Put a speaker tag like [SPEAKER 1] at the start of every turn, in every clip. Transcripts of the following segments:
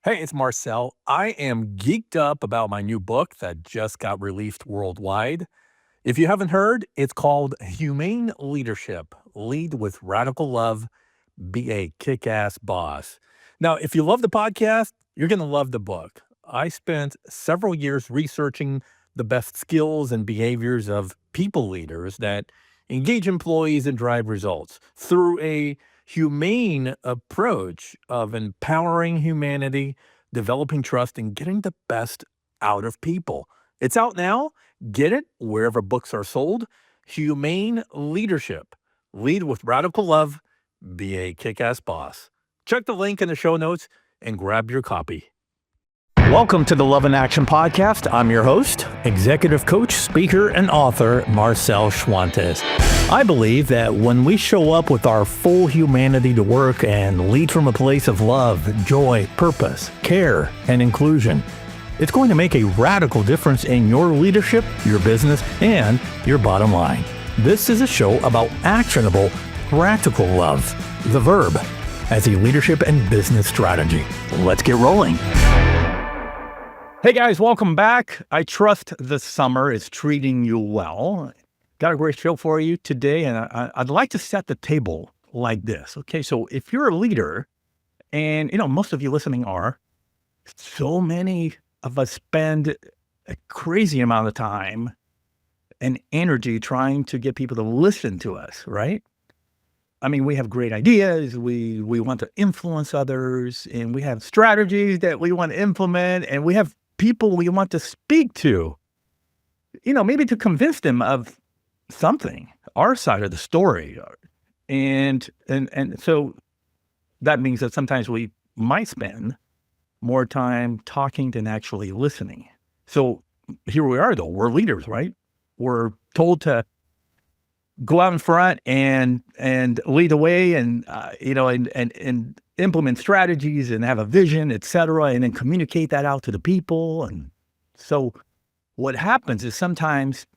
[SPEAKER 1] Hey, it's Marcel. I am geeked up about my new book that just got released worldwide. If you haven't heard, it's called Humane Leadership Lead with Radical Love, Be a Kick Ass Boss. Now, if you love the podcast, you're going to love the book. I spent several years researching the best skills and behaviors of people leaders that engage employees and drive results through a humane approach of empowering humanity, developing trust, and getting the best out of people. It's out now. Get it wherever books are sold. Humane Leadership. Lead with Radical Love, be a kick-ass boss. Check the link in the show notes and grab your copy. Welcome to the Love in Action podcast. I'm your host, executive coach, speaker, and author, Marcel Schwantes. I believe that when we show up with our full humanity to work and lead from a place of love, joy, purpose, care, and inclusion, it's going to make a radical difference in your leadership, your business, and your bottom line. This is a show about actionable, practical love, the verb, as a leadership and business strategy. Let's get rolling. Hey guys, welcome back. I trust the summer is treating you well. Got a great show for you today, and I'd like to set the table like this. Okay, so if you're a leader, and most of you listening are, so many of us spend a crazy amount of time and energy trying to get people to listen to us, right? I mean, we have great ideas, we want to influence others, and we have strategies that we want to implement, and we have people we want to speak to, maybe to convince them of something, our side of the story. And so that means that sometimes we might spend more time talking than actually listening. So here we are, though. We're leaders, right? We're told to go out in front and lead the way, and implement strategies and have a vision, et cetera, and then communicate that out to the people. And so what happens is sometimes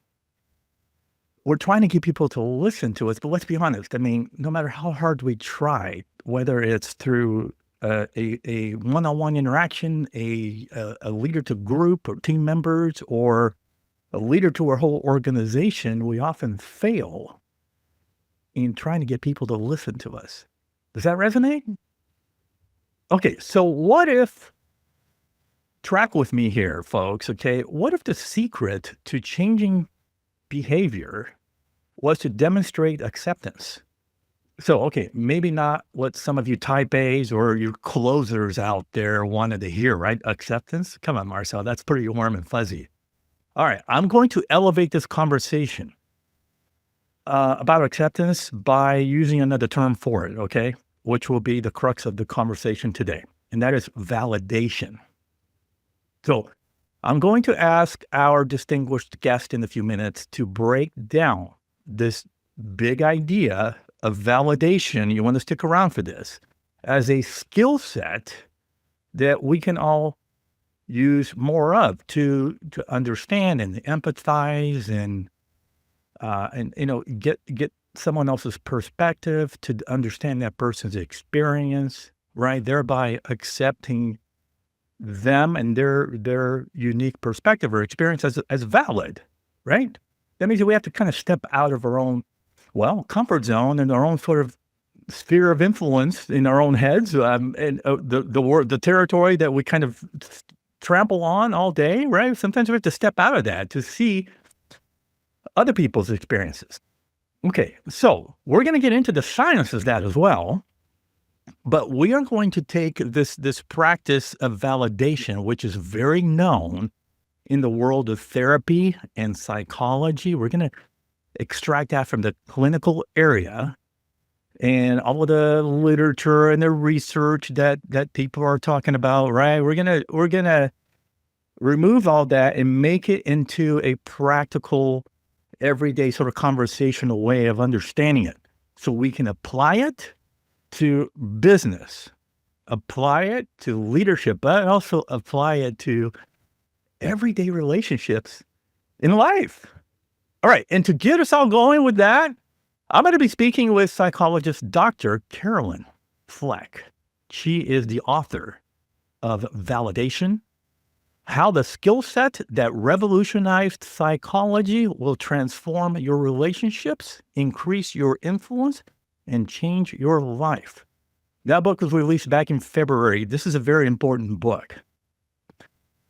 [SPEAKER 1] we're trying to get people to listen to us, but let's be honest. I mean, no matter how hard we try, whether it's through a one-on-one interaction, a leader to group or team members, or a leader to our whole organization, we often fail in trying to get people to listen to us. Does that resonate? Okay, so what if, track with me here, folks, okay? What if the secret to changing behavior was to demonstrate acceptance? So, okay, maybe not what some of you type A's or your closers out there wanted to hear, right? Acceptance? Come on, Marcel, that's pretty warm and fuzzy. All right, I'm going to elevate this conversation about acceptance by using another term for it, okay? Which will be the crux of the conversation today, and that is validation. So I'm going to ask our distinguished guest in a few minutes to break down this big idea of validation. You want to stick around for this as a skill set that we can all use more of to understand and empathize and get someone else's perspective, to understand that person's experience, right? Thereby accepting them and their unique perspective or experience as valid, right? That means that we have to kind of step out of our own, comfort zone and our own sort of sphere of influence in our own heads, and the territory that we kind of trample on all day, right? Sometimes we have to step out of that to see other people's experiences. Okay, so we're going to get into the science of that as well, but we are going to take this practice of validation, which is very known in the world of therapy and psychology. We're going to extract that from the clinical area and all of the literature and the research that people are talking about, right? We're gonna remove all that and make it into a practical, everyday sort of conversational way of understanding it, so we can apply it to business, apply it to leadership, but also apply it to everyday relationships in life. All right, and to get us all going with that, I'm going to be speaking with psychologist Dr. Carolyn Fleck. She is the author
[SPEAKER 2] of validation, how the skill set that revolutionized psychology will transform your relationships, increase your influence, and change your life. That book was released back in February. This is a very important book.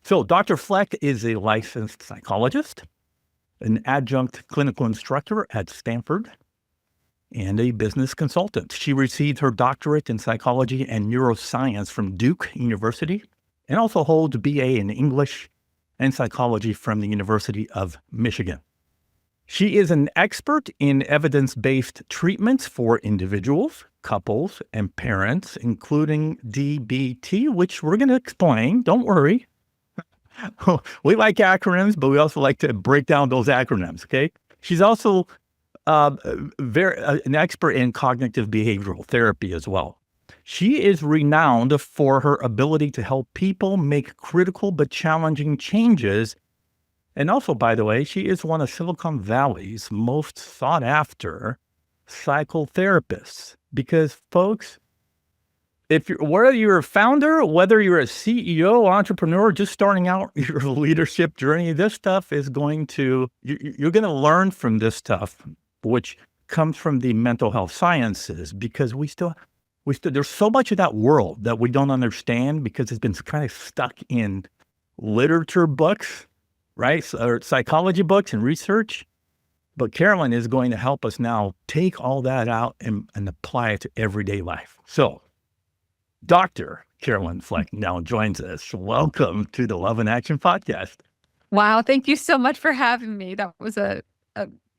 [SPEAKER 2] So Dr. Fleck is a licensed psychologist, an adjunct clinical instructor at Stanford, and a business consultant. She received her doctorate in psychology and neuroscience from Duke University, and also holds a BA in English and psychology from the University of Michigan. She is an expert in evidence-based treatments for individuals, couples, and parents, including DBT, which we're going to explain. Don't worry. We like acronyms, but we also like to break down those acronyms, okay? She's also an expert in cognitive behavioral therapy as well. She is renowned for her ability to help people make critical but challenging changes. And also, by the way, she is one of Silicon Valley's most sought after psychotherapists. Because folks, whether you're a founder, whether you're a CEO, entrepreneur, just starting out your leadership journey, this stuff is you're going to learn from this stuff, which comes from the mental health sciences, because there's so much of that world that we don't understand because it's been kind of stuck in literature books, right? Or psychology books and research. But Carolyn is going to help us now take all that out and apply it to everyday life. So Dr. Carolyn Fleck now joins us. Welcome to the Love in Action podcast.
[SPEAKER 3] Wow. Thank you so much for having me. That was a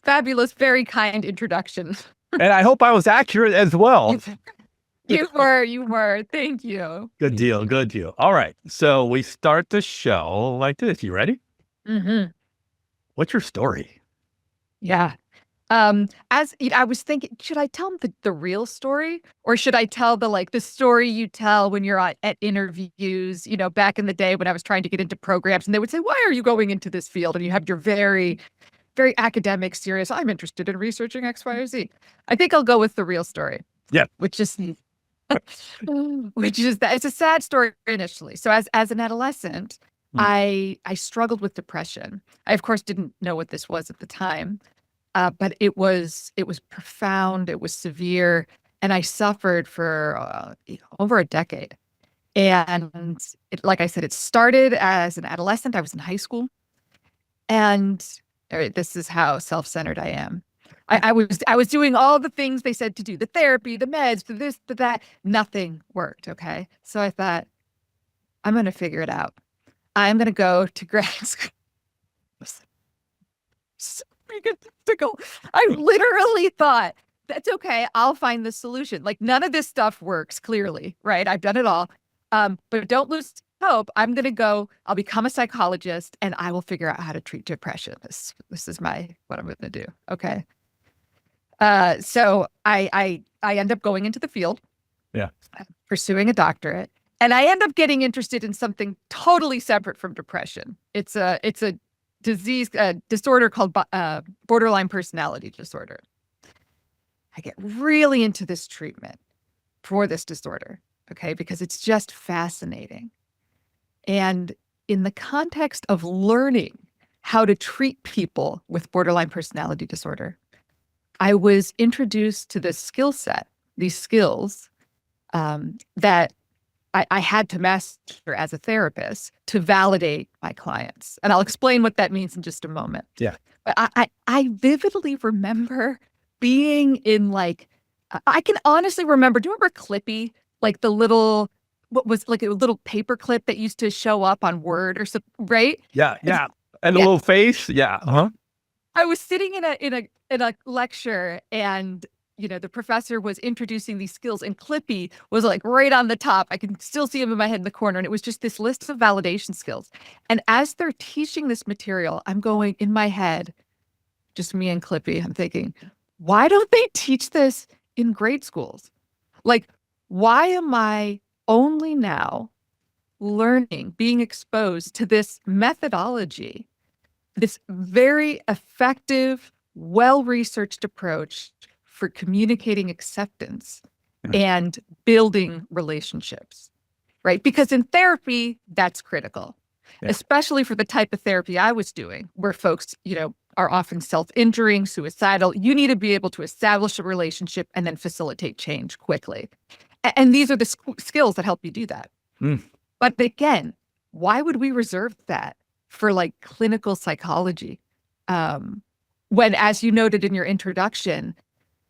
[SPEAKER 3] fabulous, very kind introduction.
[SPEAKER 2] And I hope I was accurate as well.
[SPEAKER 3] You were. Thank you.
[SPEAKER 2] Good deal. All right. So we start the show like this. You ready?
[SPEAKER 3] Mm-hmm.
[SPEAKER 2] What's your story?
[SPEAKER 3] Yeah. As I was thinking, should I tell them the real story, or should I tell the story you tell when you're at interviews, back in the day when I was trying to get into programs and they would say, why are you going into this field? And you have your very, very academic, serious, I'm interested in researching X, Y, or Z. I think I'll go with the real story.
[SPEAKER 2] Yeah.
[SPEAKER 3] Which is that it's a sad story initially. So as an adolescent, I struggled with depression. I, of course, didn't know what this was at the time. But it was profound. It was severe, and I suffered for over a decade. And like I said, it started as an adolescent. I was in high school, and this is how self-centered I am. I was doing all the things they said to do: the therapy, the meds, the this, the that. Nothing worked. Okay, so I thought, I'm going to figure it out. I'm going to go to grad school. I literally thought, that's okay, I'll find the solution. Like, none of this stuff works, clearly, right? I've done it all. But don't lose hope. I'll become a psychologist, and I will figure out how to treat depression. This is what I'm going to do. Okay. So I end up going into the field.
[SPEAKER 2] Yeah.
[SPEAKER 3] Pursuing a doctorate. And I end up getting interested in something totally separate from depression. It's a disorder called borderline personality disorder. I get really into this treatment for this disorder, okay, because it's just fascinating. And in the context of learning how to treat people with borderline personality disorder, I was introduced to this skill set, these skills that I had to master as a therapist to validate my clients. And I'll explain what that means in just a moment.
[SPEAKER 2] Yeah.
[SPEAKER 3] But I vividly remember being in I can honestly remember, do you remember Clippy? Like the little, what was like a little paper clip that used to show up on Word or something, right?
[SPEAKER 2] Yeah. And a little face. Yeah. Uh-huh.
[SPEAKER 3] I was sitting in a lecture, and the professor was introducing these skills, and Clippy was right on the top. I can still see him in my head in the corner. And it was just this list of validation skills. And as they're teaching this material, I'm going in my head, just me and Clippy, I'm thinking, why don't they teach this in grade schools? Why am I only now being exposed to this methodology, this very effective, well-researched approach for communicating acceptance and building relationships? right? Because in therapy, that's critical,
[SPEAKER 2] Yeah.
[SPEAKER 3] especially for the type of therapy I was doing, where folks, are often self-injuring, suicidal. You need to be able to establish a relationship and then facilitate change quickly. And these are the skills that help you do that.
[SPEAKER 2] Mm.
[SPEAKER 3] But again, why would we reserve that for like clinical psychology? When, as you noted in your introduction,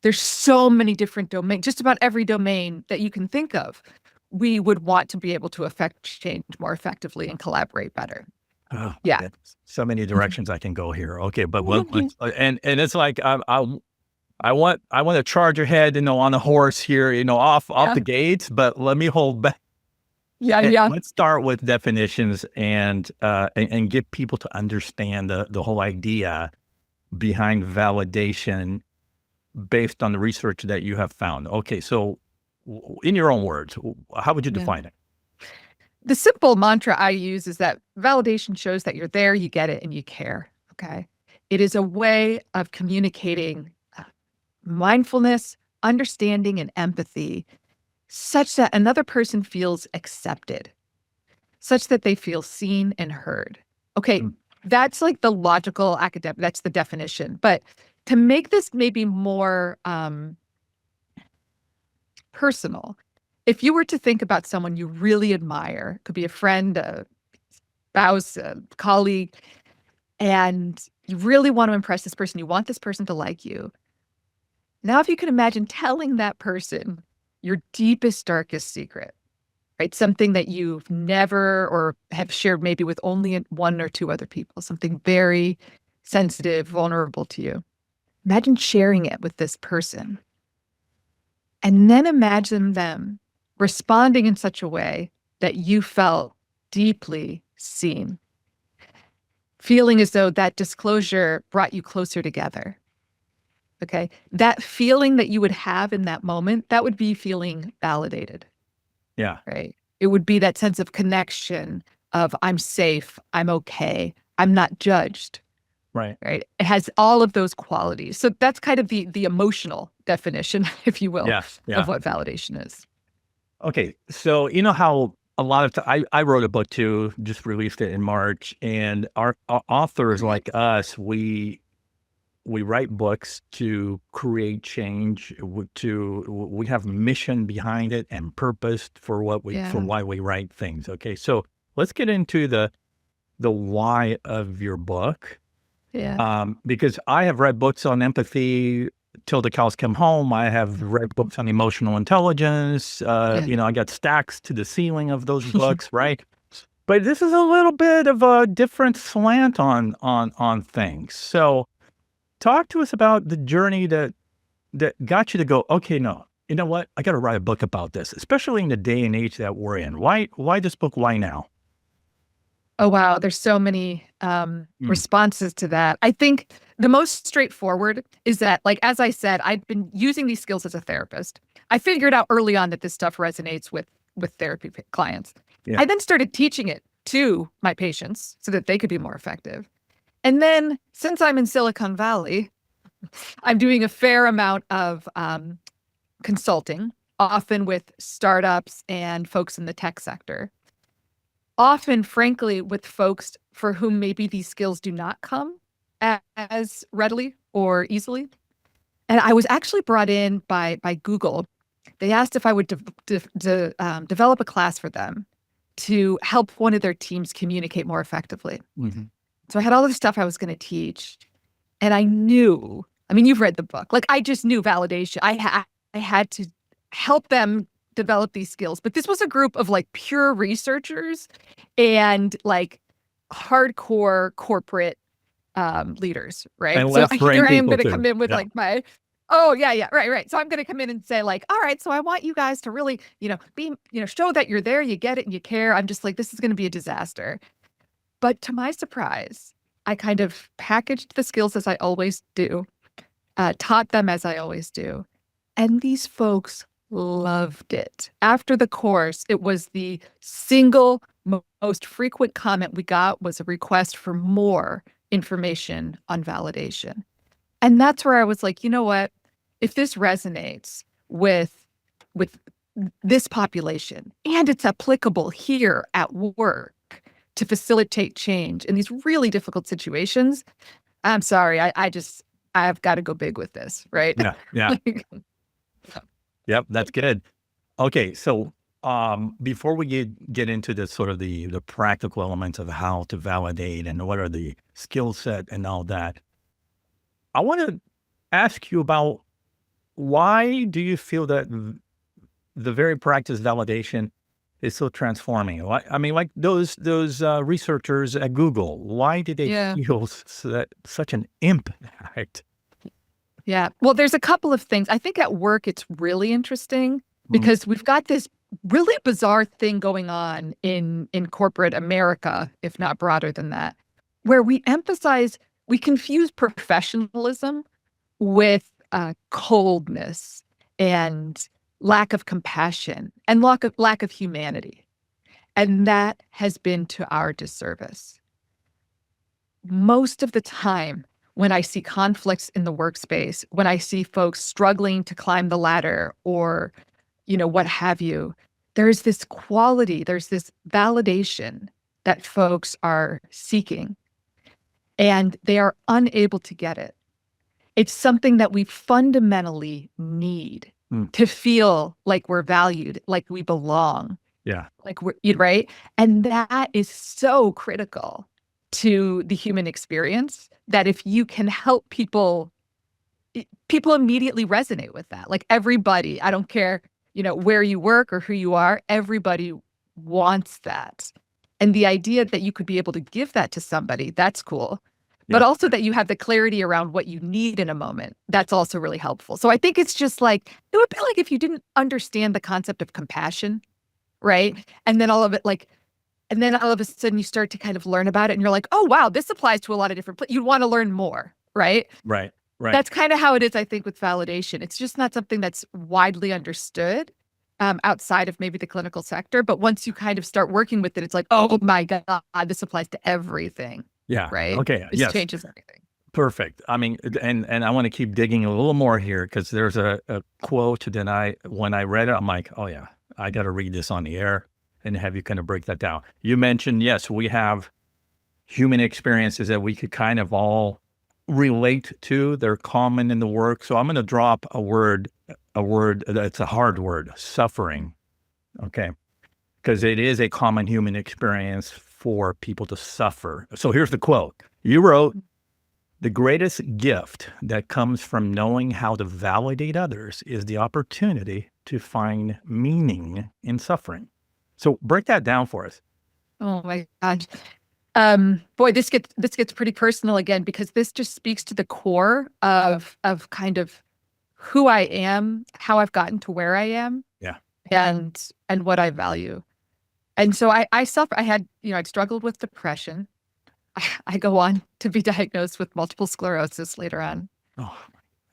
[SPEAKER 3] there's so many different domains, just about every domain that you can think of, we would want to be able to affect change more effectively and collaborate better.
[SPEAKER 2] Oh,
[SPEAKER 3] Yeah.
[SPEAKER 2] that's so many directions I can go here. Okay, but
[SPEAKER 3] Mhm.
[SPEAKER 2] and it's like I want to charge ahead, on a horse here, off
[SPEAKER 3] Yeah.
[SPEAKER 2] the gates, but let me hold back.
[SPEAKER 3] Yeah.
[SPEAKER 2] Let's start with definitions and get people to understand the whole idea behind validation based on the research that you have found. Okay, so in your own words, how would you
[SPEAKER 3] Yeah.
[SPEAKER 2] define it?
[SPEAKER 3] The simple mantra I use is that validation shows that you're there, you get it, and you care. Okay. It is a way of communicating mindfulness, understanding, and empathy such that another person feels accepted, such that they feel seen and heard. Okay.
[SPEAKER 2] Mm.
[SPEAKER 3] That's like the logical academic, that's the definition. But to make this maybe more personal, if you were to think about someone you really admire, could be a friend, a spouse, a colleague, and you really want to impress this person, you want this person to like you. Now, if you can imagine telling that person your deepest, darkest secret, right? Something that you've never or have shared maybe with only one or two other people, something very sensitive, vulnerable to you. Imagine sharing it with this person. And then imagine them responding in such a way that you felt deeply seen, feeling as though that disclosure brought you closer together. Okay. That feeling that you would have in that moment, that would be feeling validated,
[SPEAKER 2] Yeah.
[SPEAKER 3] right? It would be that sense of connection of I'm safe, I'm okay, I'm not judged,
[SPEAKER 2] Right.
[SPEAKER 3] right? It has all of those qualities. So that's kind of the emotional definition, if you will,
[SPEAKER 2] Yeah. Yeah.
[SPEAKER 3] of what validation is.
[SPEAKER 2] Okay, so you know how a lot of I wrote a book too, just released it in March, and our authors like us, we write books to create change. We have mission behind it and purpose for
[SPEAKER 3] Yeah.
[SPEAKER 2] why we write things. Okay, so let's get into the why of your book.
[SPEAKER 3] Yeah.
[SPEAKER 2] Because I have read books on empathy till the cows come home. I have read books on emotional intelligence. I got stacks to the ceiling of those books, right? But this is a little bit of a different slant on things. So talk to us about the journey that got you to go, okay, no, you know what? I got to write a book about this, especially in the day and age that we're in. Why this book? Why now?
[SPEAKER 3] Oh, wow. There's so many responses to that. I think the most straightforward is that, like, as I said, I've been using these skills as a therapist. I figured out early on that this stuff resonates with therapy clients.
[SPEAKER 2] Yeah.
[SPEAKER 3] I then started teaching it to my patients so that they could be more effective. And then since I'm in Silicon Valley, I'm doing a fair amount of consulting, often with startups and folks in the tech sector. Often, frankly, with folks for whom maybe these skills do not come as readily or easily. And I was actually brought in by Google. They asked if I would develop a class for them to help one of their teams communicate more effectively.
[SPEAKER 2] Mm-hmm.
[SPEAKER 3] So I had all this stuff I was going to teach. And I knew, I mean, you've read the book. Like, I just knew validation. I had to help them develop these skills. But this was a group of like pure researchers and like hardcore corporate leaders, right?
[SPEAKER 2] And
[SPEAKER 3] So
[SPEAKER 2] left-brain
[SPEAKER 3] here I am
[SPEAKER 2] people
[SPEAKER 3] going to
[SPEAKER 2] too.
[SPEAKER 3] come in with
[SPEAKER 2] Yeah.
[SPEAKER 3] like my, oh yeah, right. So I'm going to come in and say like, all right, so I want you guys to really, be, show that you're there, you get it, and you care. I'm just like, this is going to be a disaster. But to my surprise, I kind of packaged the skills as I always do, taught them as I always do, and these folks loved it. After the course, it was the single most frequent comment we got was a request for more information on validation. And that's where I was like, you know what? If this resonates with this population, and it's applicable here at work to facilitate change in these really difficult situations, I'm sorry, I've got to go big with this, right?
[SPEAKER 2] Yeah. Yeah.
[SPEAKER 3] Like,
[SPEAKER 2] Yep. That's good. Okay. So, before we get into the sort of the practical elements of how to validate and what are the skill set and all that, I want to ask you about why do you feel that the very practice validation is so transforming? I mean, like those researchers at Google, why did they
[SPEAKER 3] yeah.
[SPEAKER 2] feel such an impact?
[SPEAKER 3] Yeah. Well, there's a couple of things. I think at work it's really interesting because we've got this really bizarre thing going on in corporate America, if not broader than that, where we confuse professionalism with coldness and lack of compassion and lack of humanity. And that has been to our disservice. Most of the time, when I see conflicts in the workspace, when I see folks struggling to climb the ladder or, what have you, there's this quality, there's this validation that folks are seeking, and they are unable to get it. It's something that we fundamentally need to feel like we're valued, like we belong,
[SPEAKER 2] Yeah.
[SPEAKER 3] like we're right. And that is so critical to the human experience that if you can help people immediately resonate with that. Like everybody, I don't care, where you work or who you are, everybody wants that. And the idea that you could be able to give that to somebody, that's cool. But
[SPEAKER 2] Yeah.
[SPEAKER 3] also that you have the clarity around what you need in a moment, that's also really helpful. So I think it's just like, it would be like if you didn't understand the concept of compassion, right? And then all of a sudden you start to kind of learn about it and you're like, oh, wow, this applies to a lot of different you want to learn more, right?
[SPEAKER 2] Right. Right.
[SPEAKER 3] That's kind of how it is, I think, with validation. It's just not something that's widely understood outside of maybe the clinical sector. But once you kind of start working with it, it's like, oh my God, this applies to everything.
[SPEAKER 2] Yeah.
[SPEAKER 3] Right.
[SPEAKER 2] Okay.
[SPEAKER 3] This
[SPEAKER 2] Yes.
[SPEAKER 3] changes everything.
[SPEAKER 2] Perfect. I mean, and I want to keep digging a little more here because there's a quote that when I read it, I'm like, oh yeah, I got to read this on the air and have you kind of break that down. You mentioned, yes, we have human experiences that we could kind of all relate to. They're common in the work. So I'm going to drop a word that's a hard word, suffering. Okay. Because it is a common human experience for people to suffer. So here's the quote. You wrote, "The greatest gift that comes from knowing how to validate others is the opportunity to find meaning in suffering." So break that down for us.
[SPEAKER 3] Oh my God. Boy, this gets pretty personal again, because this just speaks to the core of kind of who I am, how I've gotten to where I am,
[SPEAKER 2] Yeah.
[SPEAKER 3] and what I value. And so I had, I'd struggled with depression. I go on to be diagnosed with multiple sclerosis later on.
[SPEAKER 2] Oh,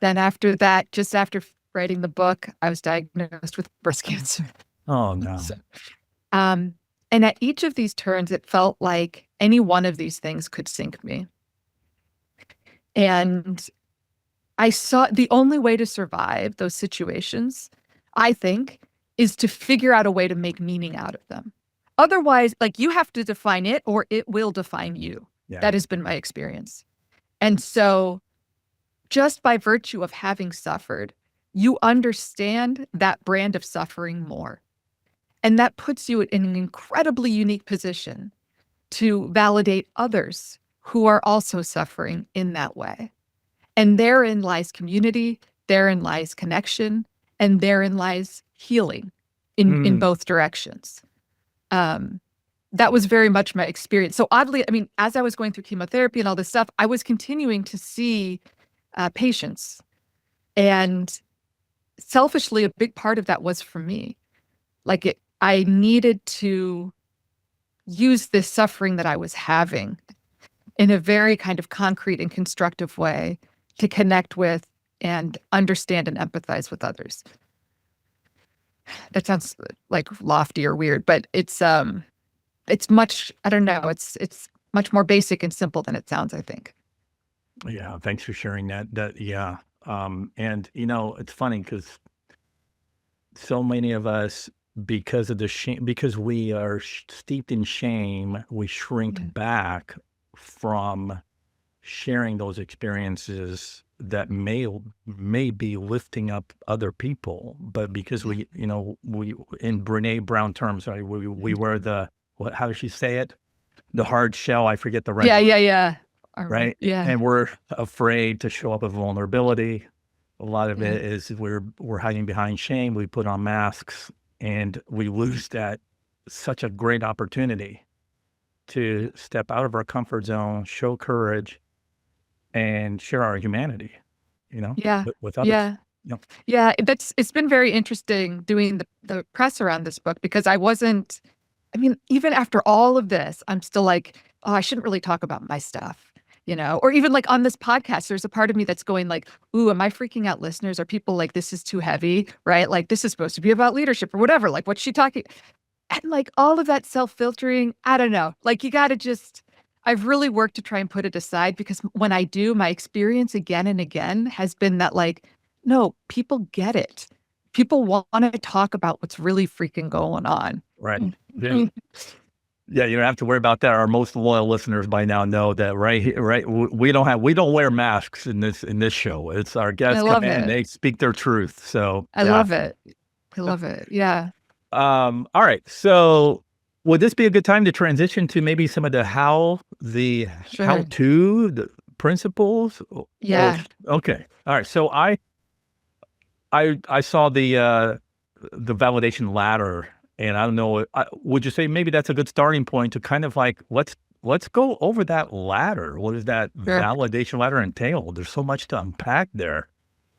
[SPEAKER 3] Then after that, just after writing the book, I was diagnosed with breast cancer.
[SPEAKER 2] oh no.
[SPEAKER 3] So, and at each of these turns, it felt like any one of these things could sink me. And I saw the only way to survive those situations, I think, is to figure out a way to make meaning out of them. Otherwise, like, you have to define it or it will define you.
[SPEAKER 2] Yeah.
[SPEAKER 3] That has been my experience. And so just by virtue of having suffered, you understand that brand of suffering more. And that puts you in an incredibly unique position to validate others who are also suffering in that way. And therein lies community, therein lies connection, and therein lies healing in both directions. That was very much my experience. So oddly, I mean, as I was going through chemotherapy and all this stuff, I was continuing to see patients. And selfishly, a big part of that was for me. Like, I needed to use this suffering that I was having in a very kind of concrete and constructive way to connect with and understand and empathize with others. That sounds like lofty or weird, but it's much, I don't know, it's much more basic and simple than it sounds, I think.
[SPEAKER 2] Yeah. Thanks for sharing that. Yeah. And it's funny because so many of us, because of the shame, because we are steeped in shame, we shrink
[SPEAKER 3] Yeah.
[SPEAKER 2] back from sharing those experiences that may be lifting up other people, but because we in Brene Brown terms, right, we wear the, what, how does she say it, the hard shell, I forget the right,
[SPEAKER 3] Yeah. All right.
[SPEAKER 2] right,
[SPEAKER 3] Yeah.
[SPEAKER 2] and we're afraid to show up with vulnerability. A lot of
[SPEAKER 3] Yeah.
[SPEAKER 2] it is we're hiding behind shame. We put on masks, and we lose that, such a great opportunity to step out of our comfort zone, show courage, and share our humanity,
[SPEAKER 3] Yeah.
[SPEAKER 2] with others.
[SPEAKER 3] Yeah.
[SPEAKER 2] You know?
[SPEAKER 3] Yeah. It's been very interesting doing the press around this book because I mean, even after all of this, I'm still like, oh, I shouldn't really talk about my stuff, or even like on this podcast, there's a part of me that's going like, ooh, am I freaking out listeners? Are people like, this is too heavy, right? Like, this is supposed to be about leadership or whatever. Like, what's she talking? And like all of that self-filtering, I don't know. Like, I've really worked to try and put it aside because when I do, my experience again and again has been that like, no, people get it. People want to talk about what's really freaking going on.
[SPEAKER 2] Right. Yeah. Yeah, you don't have to worry about that. Our most loyal listeners by now know that, right. We don't wear masks in this show. It's our
[SPEAKER 3] I
[SPEAKER 2] guests come
[SPEAKER 3] love
[SPEAKER 2] in,
[SPEAKER 3] it.
[SPEAKER 2] they speak their truth. So
[SPEAKER 3] I
[SPEAKER 2] yeah.
[SPEAKER 3] love it. I love it. Yeah.
[SPEAKER 2] All right. So would this be a good time to transition to maybe some of the how
[SPEAKER 3] Sure.
[SPEAKER 2] to the principles?
[SPEAKER 3] Yeah.
[SPEAKER 2] Okay. All right. So I saw the validation ladder, and I don't know, would you say maybe that's a good starting point to kind of like, let's go over that ladder. What does that
[SPEAKER 3] Sure.
[SPEAKER 2] validation ladder entail? There's so much to unpack there.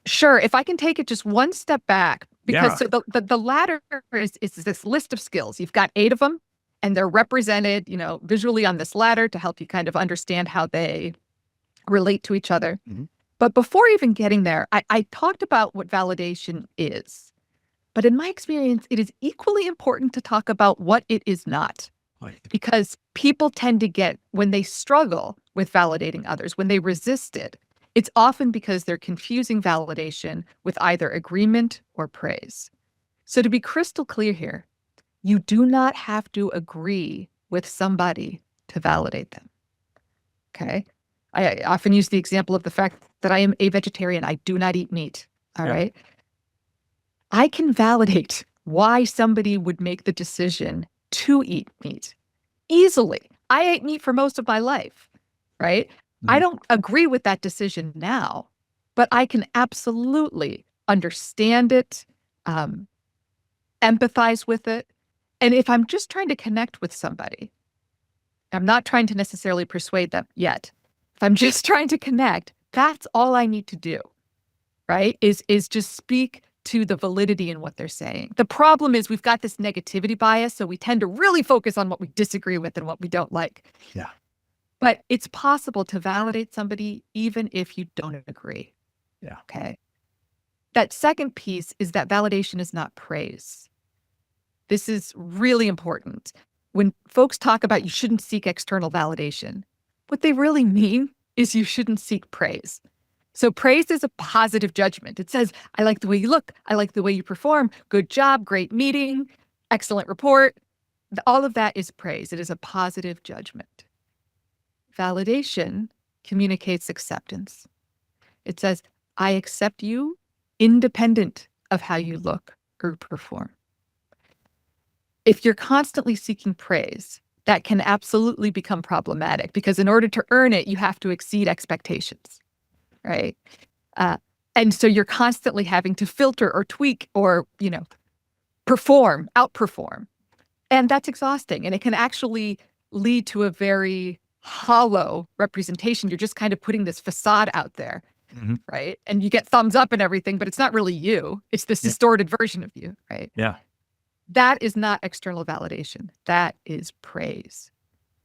[SPEAKER 3] Sure. If I can take it just one step back, because
[SPEAKER 2] Yeah.
[SPEAKER 3] so the ladder is this list of skills. You've got 8 of them, and they're represented, visually on this ladder to help you kind of understand how they relate to each other.
[SPEAKER 2] Mhm.
[SPEAKER 3] But before even getting there, I talked about what validation is. But in my experience, it is equally important to talk about what it is not.
[SPEAKER 2] Right.
[SPEAKER 3] Because people tend to get, when they struggle with validating others, when they resist it, it's often because they're confusing validation with either agreement or praise. So to be crystal clear here, you do not have to agree with somebody to validate them. Okay? I often use the example of the fact that I am a vegetarian. I do not eat meat. All
[SPEAKER 2] Yeah.
[SPEAKER 3] right? I can validate why somebody would make the decision to eat meat easily. I ate meat for most of my life, right? I
[SPEAKER 2] Mhm.
[SPEAKER 3] don't agree with that decision now, but I can absolutely understand it, um, empathize with it. And if I'm just trying to connect with somebody, I'm not trying to necessarily persuade them yet. If I'm just trying to connect, that's all I need to do, right? Is just speak to the validity in what they're saying. The problem is we've got this negativity bias, so we tend to really focus on what we disagree with and what we don't like.
[SPEAKER 2] Yeah.
[SPEAKER 3] But it's possible to validate somebody even if you don't agree.
[SPEAKER 2] Yeah.
[SPEAKER 3] Okay. That second piece is that validation is not praise. This is really important. When folks talk about you shouldn't seek external validation, what they really mean is you shouldn't seek praise. So praise is a positive judgment. It says, I like the way you look. I like the way you perform. Good job. Great meeting. Excellent report. All of that is praise. It is a positive judgment. Validation communicates acceptance. It says, I accept you independent of how you look or perform. If you're constantly seeking praise, that can absolutely become problematic because in order to earn it, you have to exceed expectations, right? And so you're constantly having to filter or tweak or, outperform. And that's exhausting. And it can actually lead to a very hollow representation. You're just kind of putting this facade out there,
[SPEAKER 2] Mhm.
[SPEAKER 3] right? And you get thumbs up and everything, but it's not really you. It's this
[SPEAKER 2] Yeah.
[SPEAKER 3] distorted version of you, right?
[SPEAKER 2] Yeah.
[SPEAKER 3] That is not external validation. That is praise.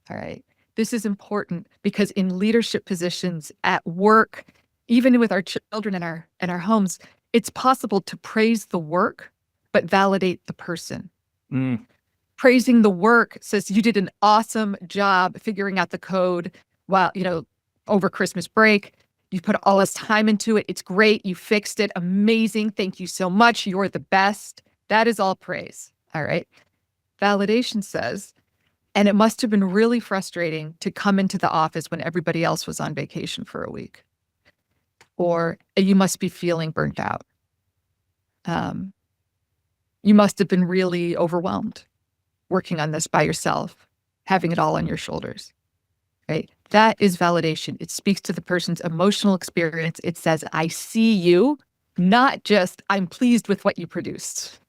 [SPEAKER 3] All right. This is important because in leadership positions at work, even with our children in our homes, it's possible to praise the work, but validate the person.
[SPEAKER 2] Mm.
[SPEAKER 3] Praising the work says you did an awesome job figuring out the code while, over Christmas break. You put all this time into it. It's great. You fixed it. Amazing. Thank you so much. You're the best. That is all praise. All right. Validation says, and it must have been really frustrating to come into the office when everybody else was on vacation for a week. Or you must be feeling burnt out. You must have been really overwhelmed working on this by yourself, having it all on your shoulders, right? That is validation. It speaks to the person's emotional experience. It says, I see you, not just I'm pleased with what you produced.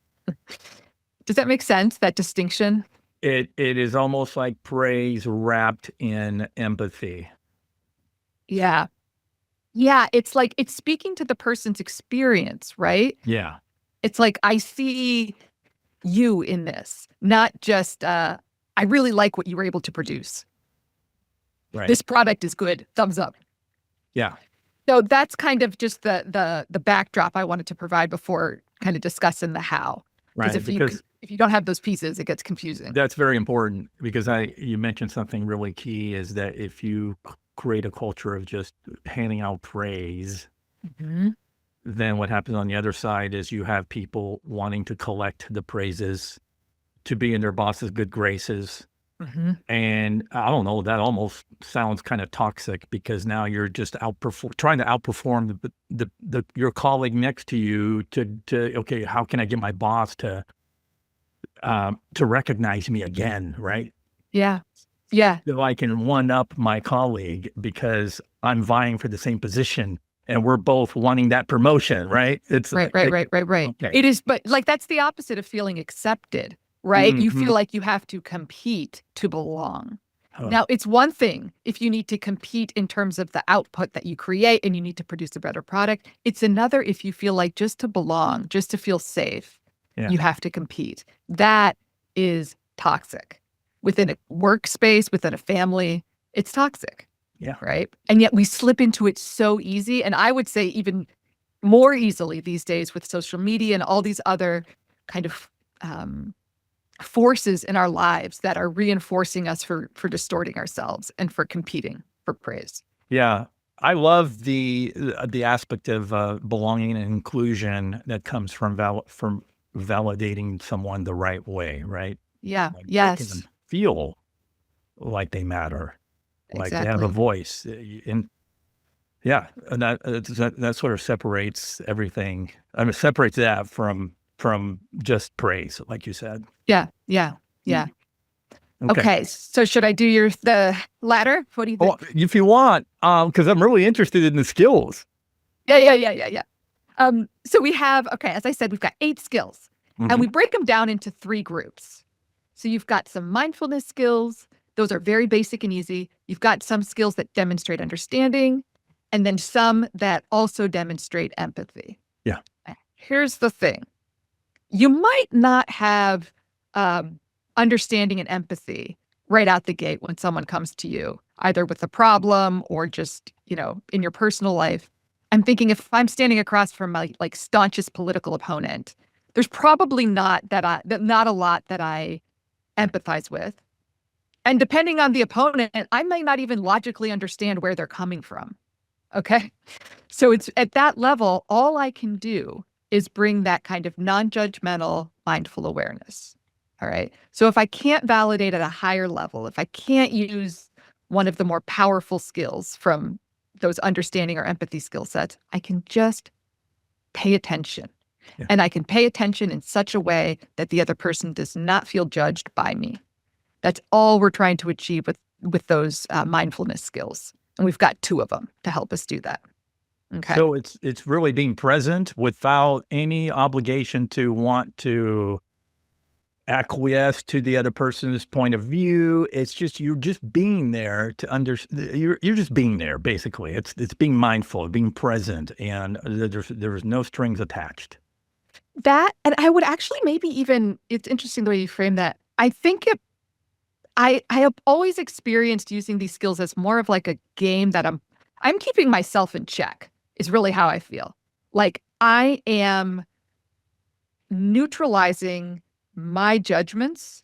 [SPEAKER 3] Does that make sense, that distinction?
[SPEAKER 2] It is almost like praise wrapped in empathy.
[SPEAKER 3] Yeah. Yeah, it's like it's speaking to the person's experience, right?
[SPEAKER 2] Yeah.
[SPEAKER 3] It's like, I see you in this, not just, I really like what you were able to produce.
[SPEAKER 2] Right.
[SPEAKER 3] This product is good. Thumbs up.
[SPEAKER 2] Yeah.
[SPEAKER 3] So that's kind of just the backdrop I wanted to provide before kind of discussing the how.
[SPEAKER 2] Right.
[SPEAKER 3] Because if you don't have those pieces, it gets confusing.
[SPEAKER 2] That's very important because you mentioned something really key is that if you create a culture of just handing out praise,
[SPEAKER 3] Mhm.
[SPEAKER 2] then what happens on the other side is you have people wanting to collect the praises to be in their boss's good graces.
[SPEAKER 3] Mhm.
[SPEAKER 2] And I don't know, that almost sounds kind of toxic because now you're just trying to outperform your colleague next to you to okay, how can I get my boss to recognize me again, right?
[SPEAKER 3] Yeah. Yeah.
[SPEAKER 2] So I can one up my colleague because I'm vying for the same position and we're both wanting that promotion, right? It's
[SPEAKER 3] Right.
[SPEAKER 2] Okay.
[SPEAKER 3] It is, but like that's the opposite of feeling accepted, right? You feel like you have to compete to belong.
[SPEAKER 2] Huh.
[SPEAKER 3] Now, it's one thing if you need to compete in terms of the output that you create and you need to produce a better product. It's another if you feel like just to belong, just to feel safe,
[SPEAKER 2] Yeah.
[SPEAKER 3] you have to compete. That is toxic. Within a workspace, within a family, it's toxic.
[SPEAKER 2] Yeah.
[SPEAKER 3] Right. And yet we slip into it so easy. And I would say even more easily these days with social media and all these other kind of forces in our lives that are reinforcing us for distorting ourselves and for competing for praise.
[SPEAKER 2] Yeah. I love the aspect of belonging and inclusion that comes from validating someone the right way, right?
[SPEAKER 3] Yeah.
[SPEAKER 2] Like
[SPEAKER 3] Yes.
[SPEAKER 2] making them feel like they matter, like they have a
[SPEAKER 3] Exactly.
[SPEAKER 2] voice, and yeah, and that sort of separates everything. I mean, separates that from just praise, like you said.
[SPEAKER 3] Yeah. Yeah. Yeah.
[SPEAKER 2] Okay.
[SPEAKER 3] Okay. So should I do the latter? What do you think?
[SPEAKER 2] Oh, if you want, because I'm really interested in the skills.
[SPEAKER 3] Yeah. So we have, okay, as I said, we've got 8 skills and we break them down into 3 groups. So you've got some mindfulness skills. Those are very basic and easy. You've got some skills that demonstrate understanding and then some that also demonstrate empathy.
[SPEAKER 2] Yeah.
[SPEAKER 3] Here's the thing. You might not have understanding and empathy right out the gate when someone comes to you, either with a problem or just, in your personal life. I'm thinking if I'm standing across from my like staunchest political opponent, there's probably not a lot that I empathize with. And depending on the opponent, I may not even logically understand where they're coming from. Okay. So it's at that level, all I can do is bring that kind of non-judgmental, mindful awareness. All right. So if I can't validate at a higher level, if I can't use one of the more powerful skills from those understanding or empathy skill sets, I can just pay attention.
[SPEAKER 2] Yeah.
[SPEAKER 3] And I can pay attention in such a way that the other person does not feel judged by me. That's all we're trying to achieve with those mindfulness skills. And we've got 2 of them to help us do that. Okay.
[SPEAKER 2] So it's really being present without any obligation to want to acquiesce to the other person's point of view. It's just you're just being there to understand. You're just being there. Basically, it's being mindful, being present, and there's no strings attached.
[SPEAKER 3] That, and I would actually maybe even, it's interesting the way you frame that. I think I have always experienced using these skills as more of like a game that I'm keeping myself in check is really how I feel. Like I am neutralizing my judgments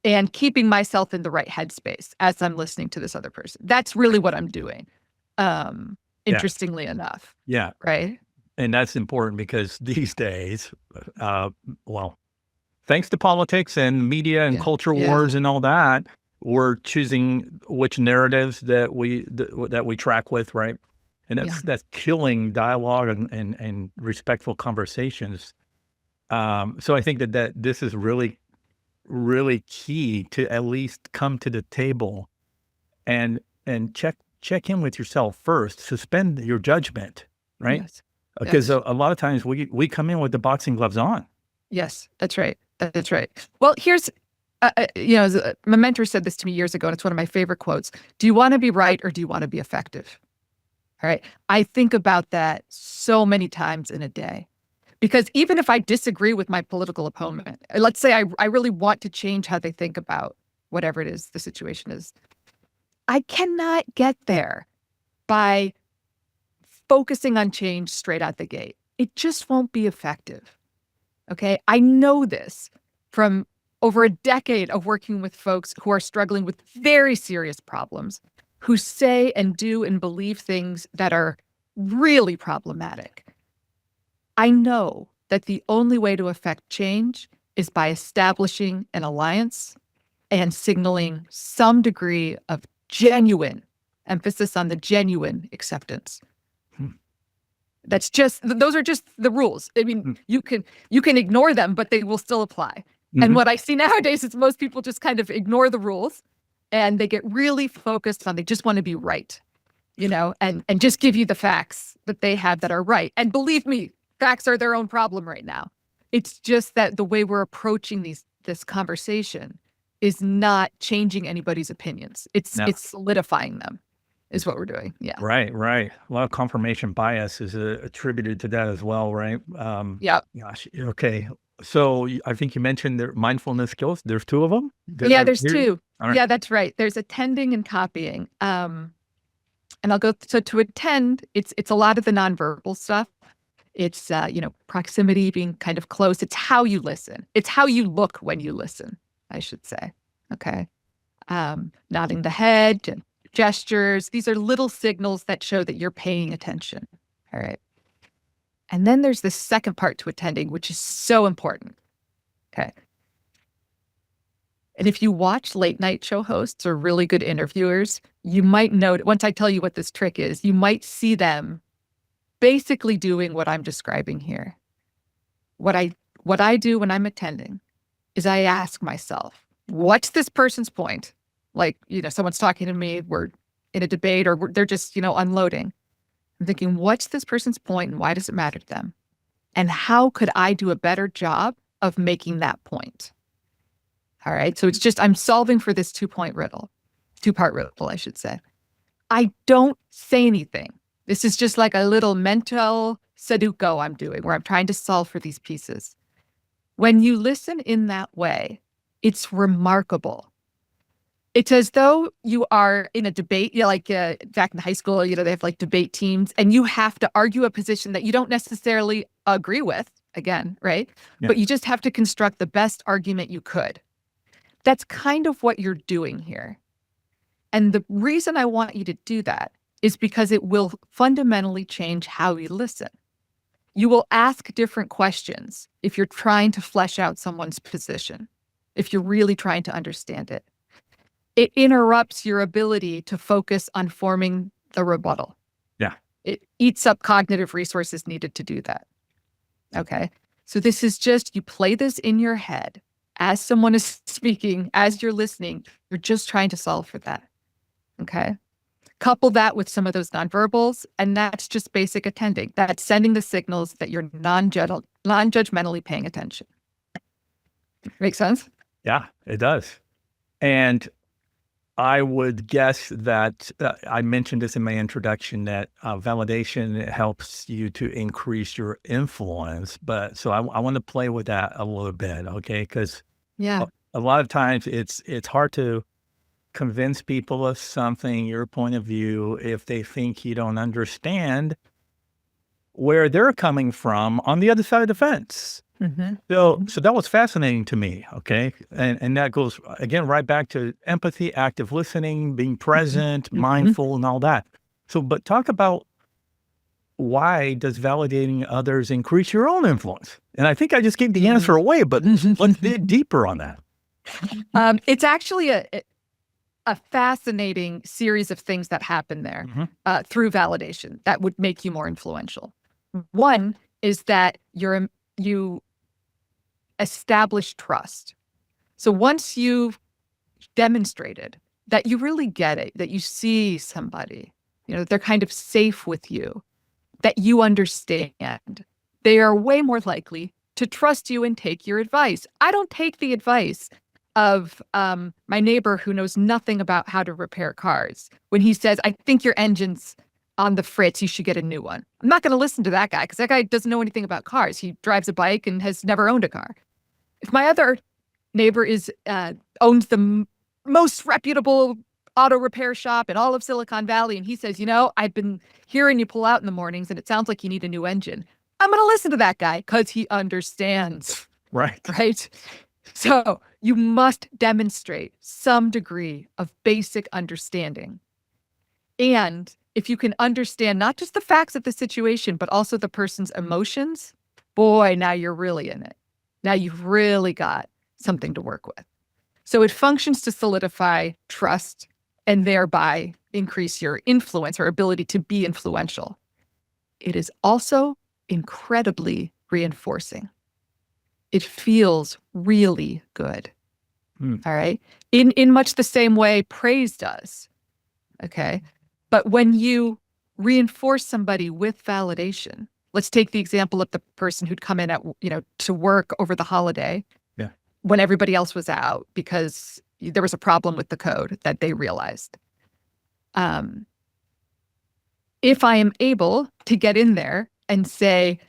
[SPEAKER 3] and keeping myself in the right headspace as I'm listening to this other person. That's really what I'm doing. Interestingly enough.
[SPEAKER 2] Yeah.
[SPEAKER 3] Right.
[SPEAKER 2] And that's important because these days, well, thanks to politics and media and
[SPEAKER 3] Yeah.
[SPEAKER 2] culture
[SPEAKER 3] Yeah.
[SPEAKER 2] wars and all that, we're choosing which narratives that we track with, right? And
[SPEAKER 3] Yeah.
[SPEAKER 2] that's killing dialogue and respectful conversations. So I think that this is really, really key to at least come to the table and check in with yourself first. Suspend your judgment, right?
[SPEAKER 3] Yes.
[SPEAKER 2] Because
[SPEAKER 3] Yes.
[SPEAKER 2] a lot of times we come in with the boxing gloves on.
[SPEAKER 3] Yes. That's right. That's right. Well, here's, my mentor said this to me years ago, and it's one of my favorite quotes. Do you want to be right or do you want to be effective? All right. I think about that so many times in a day. Because even if I disagree with my political opponent, let's say I really want to change how they think about whatever it is the situation is, I cannot get there by focusing on change straight out the gate. It just won't be effective. Okay. I know this from over a decade of working with folks who are struggling with very serious problems, who say and do and believe things that are really problematic. I know that the only way to affect change is by establishing an alliance and signaling some degree of genuine, emphasis on the genuine acceptance.
[SPEAKER 2] Hmm.
[SPEAKER 3] Those are just the rules. I mean, you can ignore them, but they will still apply. And what I see nowadays is most people just kind of ignore the rules and they get really focused on, they just want to be right, and just give you the facts that they have that are right. And believe me, facts are their own problem right now. It's just that the way we're approaching this conversation is not changing anybody's opinions. It's solidifying them is what we're doing. Yeah.
[SPEAKER 2] Right. A lot of confirmation bias is attributed to that as well, right?
[SPEAKER 3] Yeah.
[SPEAKER 2] Gosh. Okay. So I think you mentioned the mindfulness skills. There's two of them.
[SPEAKER 3] Yeah, there's two.
[SPEAKER 2] All right.
[SPEAKER 3] Yeah, that's right. There's attending and copying. And I'll go. So to attend, it's a lot of the nonverbal stuff. It's proximity, being kind of close. It's how you listen. It's how you look when you listen, I should say. Okay. Nodding the head and gestures. These are little signals that show that you're paying attention. All right. And then there's the second part to attending, which is so important. Okay. And if you watch late night show hosts or really good interviewers, you might note, once I tell you what this trick is, you might see them basically doing what I'm describing here. What I do when I'm attending is I ask myself, what's this person's point? Like, someone's talking to me, we're in a debate, or they're just, unloading. I'm thinking, what's this person's point and why does it matter to them? And how could I do a better job of making that point? All right. So it's just, I'm solving for this two-part riddle, I should say. I don't say anything. This is just like a little mental Sudoku I'm doing where I'm trying to solve for these pieces. When you listen in that way, it's remarkable. It's as though you are in a debate, like back in high school, they have like debate teams, and you have to argue a position that you don't necessarily agree with, again, right?
[SPEAKER 2] Yeah.
[SPEAKER 3] But you just have to construct the best argument you could. That's kind of what you're doing here. And the reason I want you to do that is because it will fundamentally change how you listen. You will ask different questions if you're trying to flesh out someone's position, if you're really trying to understand it. It interrupts your ability to focus on forming the rebuttal.
[SPEAKER 2] Yeah.
[SPEAKER 3] It eats up cognitive resources needed to do that. Okay. So this is just, you play this in your head as someone is speaking, as you're listening, you're just trying to solve for that. Okay. Couple that with some of those nonverbals, and that's just basic attending. That's sending the signals that you're non-judgmentally paying attention. Make sense?
[SPEAKER 2] Yeah, it does. And I would guess that I mentioned this in my introduction that validation helps you to increase your influence. But so I want to play with that a little bit, okay? Because a lot of times it's hard to convince people of something, your point of view, if they think you don't understand where they're coming from on the other side of the fence.
[SPEAKER 3] Mm-hmm.
[SPEAKER 2] So that was fascinating to me. Okay. And that goes again, right back to empathy, active listening, being present, mindful and all that. So, but talk about why does validating others increase your own influence? And I think I just gave the answer away, but let's dig deeper on that.
[SPEAKER 3] It's actually a fascinating series of things that happen there through validation that would make you more influential. One is that you establish trust. So once you've demonstrated that you really get it, that you see somebody, that they're kind of safe with you, that you understand, they are way more likely to trust you and take your advice. I don't take the advice of my neighbor who knows nothing about how to repair cars when he says, I think your engine's on the fritz, you should get a new one. I'm not going to listen to that guy because that guy doesn't know anything about cars. He drives a bike and has never owned a car. If my other neighbor owns the most reputable auto repair shop in all of Silicon Valley, and he says, I've been hearing you pull out in the mornings and it sounds like you need a new engine, I'm going to listen to that guy because he understands.
[SPEAKER 2] Right.
[SPEAKER 3] Right. So you must demonstrate some degree of basic understanding. And if you can understand not just the facts of the situation, but also the person's emotions, boy, now you're really in it. Now you've really got something to work with. So it functions to solidify trust and thereby increase your influence or ability to be influential. It is also incredibly reinforcing. It feels really good. All right. In much the same way praise does. Okay. But when you reinforce somebody with validation, let's take the example of the person who'd come in to work over the holiday when everybody else was out because there was a problem with the code that they realized. If I am able to get in there and say,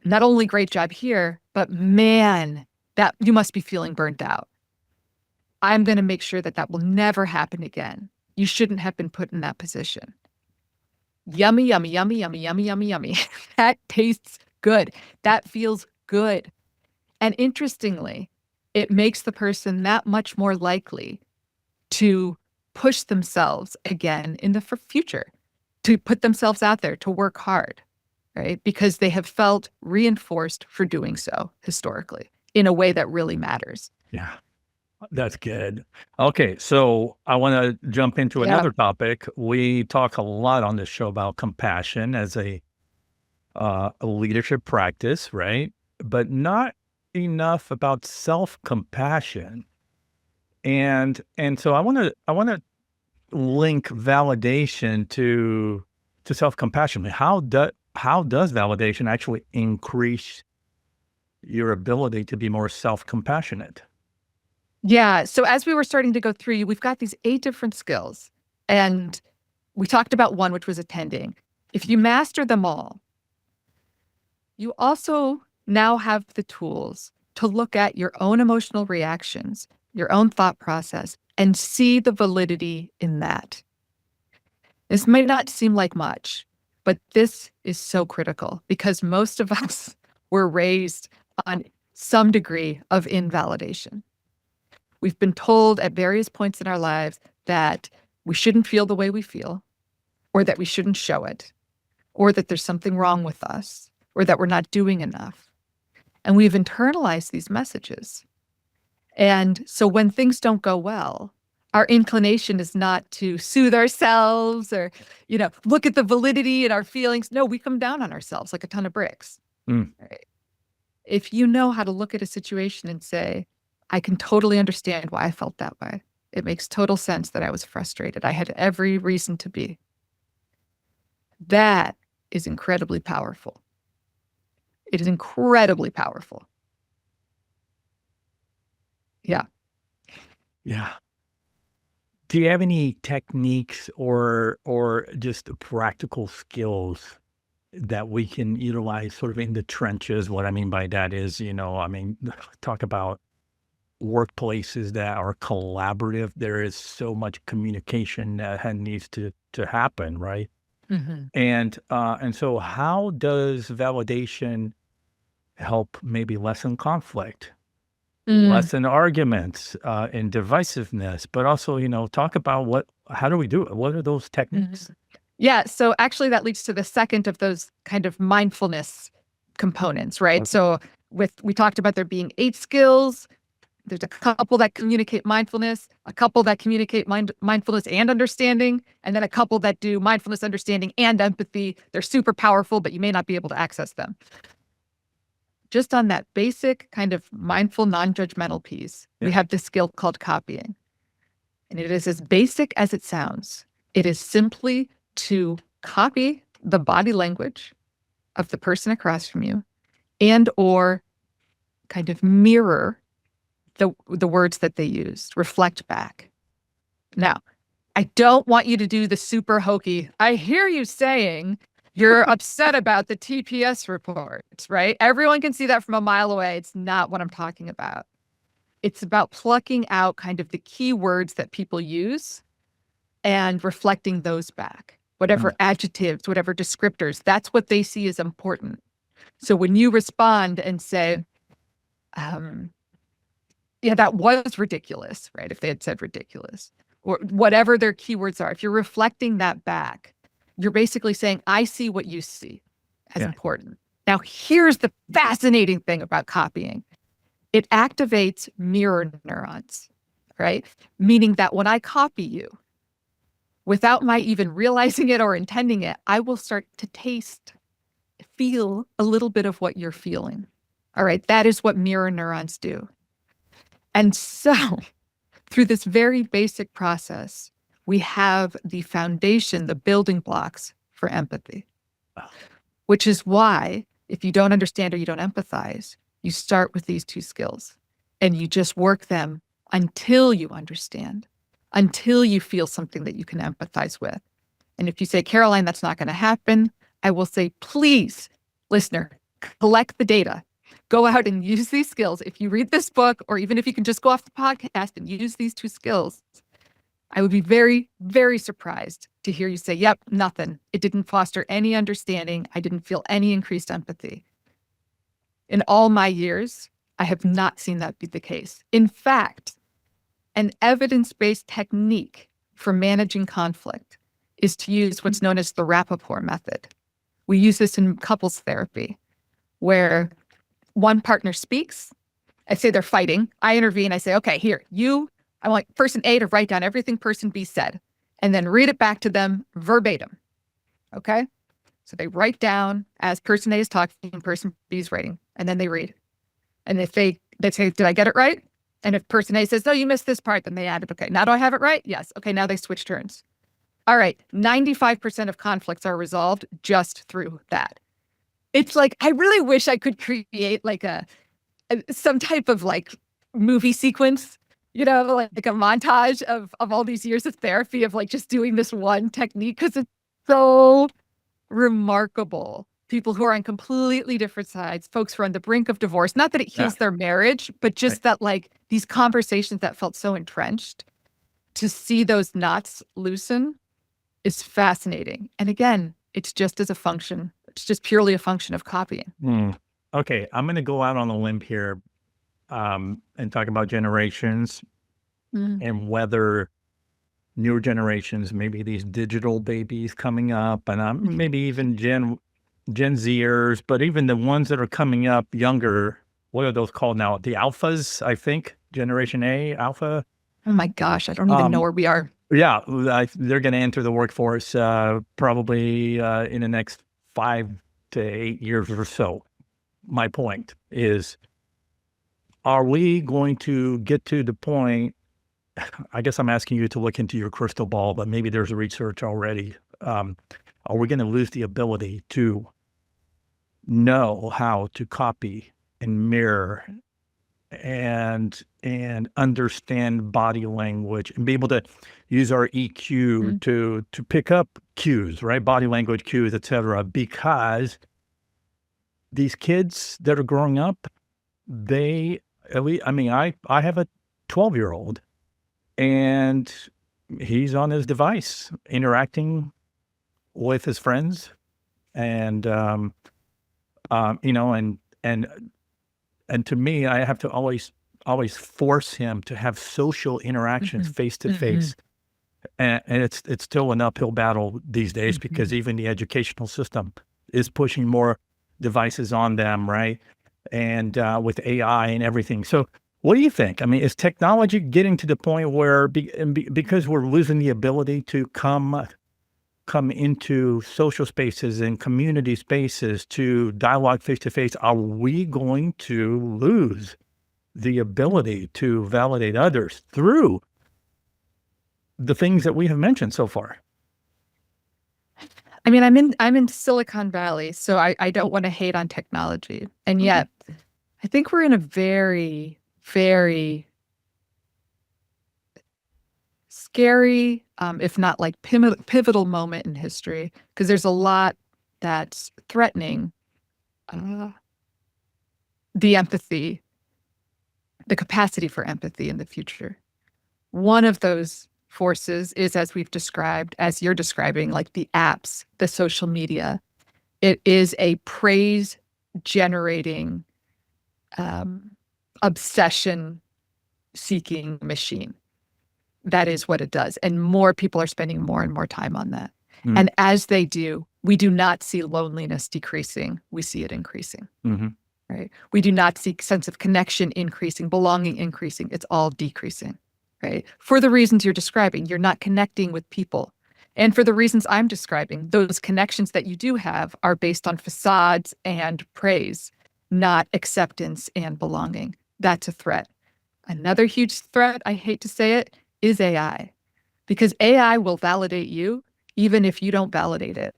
[SPEAKER 3] not only great job here, but man, that you must be feeling burnt out. I'm going to make sure that will never happen again. You shouldn't have been put in that position. Yummy, yummy, yummy, yummy, yummy, yummy, yummy. That tastes good. That feels good. And interestingly, it makes the person that much more likely to push themselves again in the future, to put themselves out there, to work hard, right? Because they have felt reinforced for doing so historically in a way that really matters.
[SPEAKER 2] Yeah. That's good. Okay, so I want to jump into another topic. We talk a lot on this show about compassion as a leadership practice, right? But not enough about self-compassion. And so I want to link validation to self-compassion. How does validation actually increase your ability to be more self-compassionate?
[SPEAKER 3] Yeah. So as we were starting to go through, we've got these 8 different skills. And we talked about one, which was attending. If you master them all, you also now have the tools to look at your own emotional reactions, your own thought process, and see the validity in that. This might not seem like much, but this is so critical because most of us were raised on some degree of invalidation. We've been told at various points in our lives that we shouldn't feel the way we feel, or that we shouldn't show it, or that there's something wrong with us, or that we're not doing enough. And we've internalized these messages. And so when things don't go well, our inclination is not to soothe ourselves or, look at the validity in our feelings. No, we come down on ourselves like a ton of bricks. Right? If you know how to look at a situation and say, I can totally understand why I felt that way. It makes total sense that I was frustrated. I had every reason to be. That is incredibly powerful. It is incredibly powerful. Yeah.
[SPEAKER 2] Yeah. Do you have any techniques or just practical skills that we can utilize sort of in the trenches? What I mean by that is, talk about workplaces that are collaborative. There is so much communication that needs to happen, right?
[SPEAKER 3] Mm-hmm.
[SPEAKER 2] And so how does validation help maybe lessen conflict, lessen arguments, and divisiveness, but also, talk about how do we do it? What are those techniques?
[SPEAKER 3] Yeah. So actually that leads to the second of those kind of mindfulness components, right? So we talked about there being 8 skills. There's a couple that communicate mindfulness, a couple that communicate mindfulness and understanding, and then a couple that do mindfulness, understanding, and empathy. They're super powerful, but you may not be able to access them. Just on that basic kind of mindful, non-judgmental piece, we have this skill called copying. And it is as basic as it sounds. It is simply to copy the body language of the person across from you and or kind of mirror the words that they used, reflect back. Now, I don't want you to do the super hokey, I hear you saying you're upset about the TPS reports, right? Everyone can see that from a mile away. It's not what I'm talking about. It's about plucking out kind of the key words that people use and reflecting those back. Whatever adjectives, whatever descriptors, that's what they see as important. So when you respond and say, yeah, that was ridiculous, right? If they had said ridiculous or whatever their keywords are, if you're reflecting that back, you're basically saying, I see what you see as important. Now, here's the fascinating thing about copying. It activates mirror neurons, right? Meaning that when I copy you, without my even realizing it or intending it, I will start to feel a little bit of what you're feeling. All right, that is what mirror neurons do. And so through this very basic process, we have the foundation, the building blocks for empathy, which is why if you don't understand or you don't empathize, you start with these 2 skills and you just work them until you understand, until you feel something that you can empathize with. And if you say, Caroline, that's not going to happen, I will say, please, listener, collect the data. Go out and use these skills. If you read this book, or even if you can just go off the podcast and use these 2 skills, I would be very, very surprised to hear you say, yep, nothing. It didn't foster any understanding. I didn't feel any increased empathy. In all my years, I have not seen that be the case. In fact, an evidence-based technique for managing conflict is to use what's known as the Rappaport method. We use this in couples therapy, where one partner speaks. I say they're fighting. I intervene. I say, okay, here, I want person A to write down everything person B said and then read it back to them verbatim. Okay? So they write down as person A is talking and person B is writing, and then they read. And if they say, did I get it right? And if person A says, oh, you missed this part, then they add it. Okay, now do I have it right? Yes. Okay, now they switch turns. All right, 95% of conflicts are resolved just through that. It's like, I really wish I could create like some type of like movie sequence, like a montage of all these years of therapy of like just doing this one technique, because it's so remarkable. People who are on completely different sides, folks who are on the brink of divorce, not that it heals their marriage, but just that like these conversations that felt so entrenched, to see those knots loosen is fascinating. And again, it's just purely a function of copying.
[SPEAKER 2] Okay, I'm going to go out on a limb here and talk about generations and whether newer generations, maybe these digital babies coming up, and maybe even Gen Zers, but even the ones that are coming up younger, what are those called now? The alphas, I think, Generation A, alpha.
[SPEAKER 3] Oh my gosh, I don't even know where we are.
[SPEAKER 2] Yeah, they're going to enter the workforce probably in the next 5 to 8 years or so. My point is, are we going to get to the point, I guess I'm asking you to look into your crystal ball, but maybe there's research already. Are we going to lose the ability to know how to copy and mirror and understand body language and be able to use our EQ to pick up cues, right? Body language cues, et cetera, because these kids that are growing up, I have a 12-year-old and he's on his device interacting with his friends and to me, I have to always force him to have social interactions face to face And it's still an uphill battle these days because even the educational system is pushing more devices on them, right? And with AI and everything. So what do you think? I mean, is technology getting to the point where because we're losing the ability to come into social spaces and community spaces to dialogue face to face, are we going to lose the ability to validate others through the things that we have mentioned so far?
[SPEAKER 3] I mean, I'm in Silicon Valley, so I don't want to hate on technology. And yet, I think we're in a very, very scary, if not like pivotal moment in history, because there's a lot that's threatening the empathy, the capacity for empathy in the future. One of those forces is, as we've described, as you're describing, like the apps, the social media. It is a praise generating, obsession seeking machine. That is what it does. And more people are spending more and more time on that. And as they do, we do not see loneliness decreasing. We see it increasing. Right? We do not see sense of connection increasing, belonging increasing. It's all decreasing. Right? For the reasons you're describing, you're not connecting with people. And for the reasons I'm describing, those connections that you do have are based on facades and praise, not acceptance and belonging. That's a threat. Another huge threat, I hate to say it, is AI. Because AI will validate you even if you don't validate it.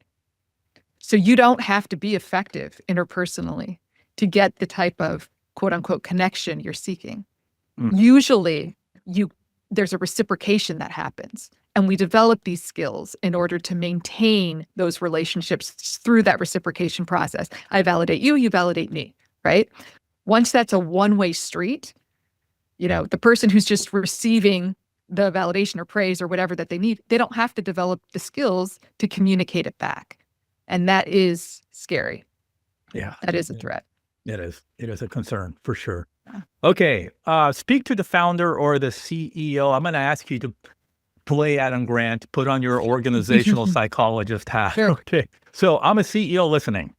[SPEAKER 3] So you don't have to be effective interpersonally to get the type of quote unquote connection you're seeking. Usually there's a reciprocation that happens. And we develop these skills in order to maintain those relationships through that reciprocation process. I validate you, you validate me, right? Once that's a one-way street, the person who's just receiving the validation or praise or whatever that they need, they don't have to develop the skills to communicate it back. And that is scary.
[SPEAKER 2] Yeah.
[SPEAKER 3] That is a threat.
[SPEAKER 2] It is. It is a concern for sure. Okay. Speak to the founder or the CEO. I'm going to ask you to play Adam Grant, put on your organizational psychologist hat.
[SPEAKER 3] Sure.
[SPEAKER 2] Okay. So I'm a CEO listening,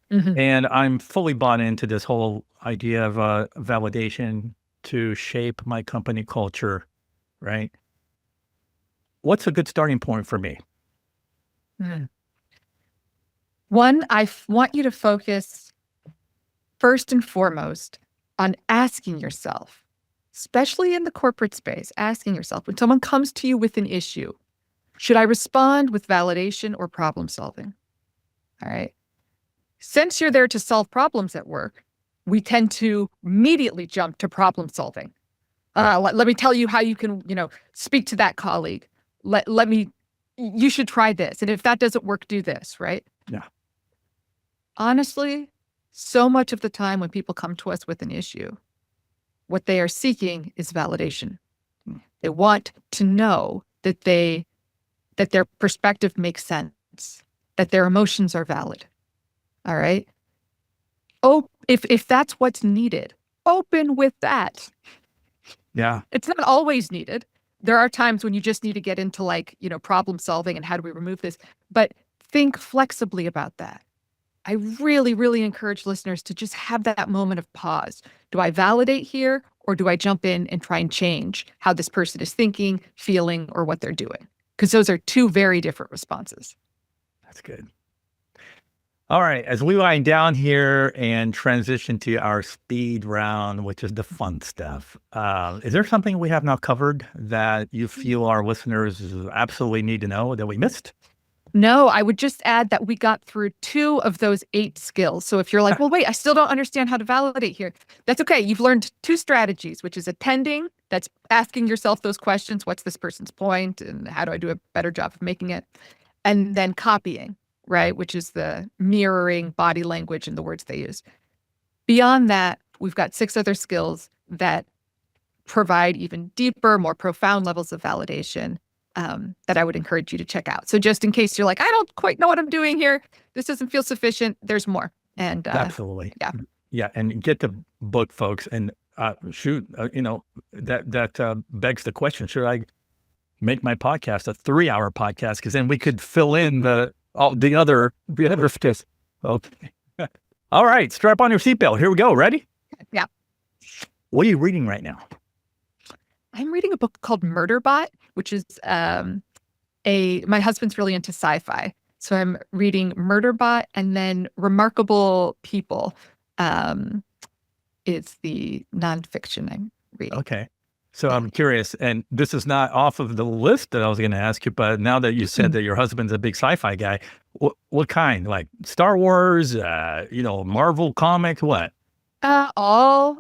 [SPEAKER 2] and I'm fully bought into this whole idea of validation to shape my company culture, right? What's a good starting point for me?
[SPEAKER 3] One, I want you to focus first and foremost on asking yourself, especially in the corporate space, asking yourself, when someone comes to you with an issue, should I respond with validation or problem solving? All right. Since you're there to solve problems at work, we tend to immediately jump to problem solving. Let me tell you how you can, speak to that colleague. You should try this. And if that doesn't work, do this, right?
[SPEAKER 2] Yeah.
[SPEAKER 3] Honestly, so much of the time when people come to us with an issue, what they are seeking is validation. They want to know that their perspective makes sense, that their emotions are valid. All right. Oh, if that's what's needed, open with that.
[SPEAKER 2] Yeah.
[SPEAKER 3] It's not always needed. There are times when you just need to get into problem solving and how do we remove this, but think flexibly about that. I really, really encourage listeners to just have that moment of pause. Do I validate here, or do I jump in and try and change how this person is thinking, feeling, or what they're doing? Because those are two very different responses.
[SPEAKER 2] That's good. All right. As we wind down here and transition to our speed round, which is the fun stuff, is there something we have not covered that you feel our listeners absolutely need to know that we missed?
[SPEAKER 3] No, I would just add that we got through 2 of those 8 skills. So if you're like, well, wait, I still don't understand how to validate here. That's okay. You've learned 2 strategies, which is attending, that's asking yourself those questions. What's this person's point? And how do I do a better job of making it? And then copying, right? Which is the mirroring body language and the words they use. Beyond that, we've got 6 other skills that provide even deeper, more profound levels of validation. That I would encourage you to check out. So just in case you're like, I don't quite know what I'm doing here, this doesn't feel sufficient, there's more. And
[SPEAKER 2] absolutely.
[SPEAKER 3] Yeah.
[SPEAKER 2] Yeah. And get the book, folks. And that begs the question. Should I make my podcast a 3-hour podcast, because then we could fill in the other stuff. Okay. All right, strap on your seatbelt. Here we go. Ready?
[SPEAKER 3] Yeah.
[SPEAKER 2] What are you reading right now?
[SPEAKER 3] I'm reading a book called Murderbot, which is my husband's really into sci-fi. So I'm reading Murderbot, and then Remarkable People is the nonfiction I'm reading.
[SPEAKER 2] Okay. So I'm curious, and this is not off of the list that I was going to ask you, but now that you said that your husband's a big sci-fi guy, what kind? Like Star Wars, Marvel comics, what?
[SPEAKER 3] All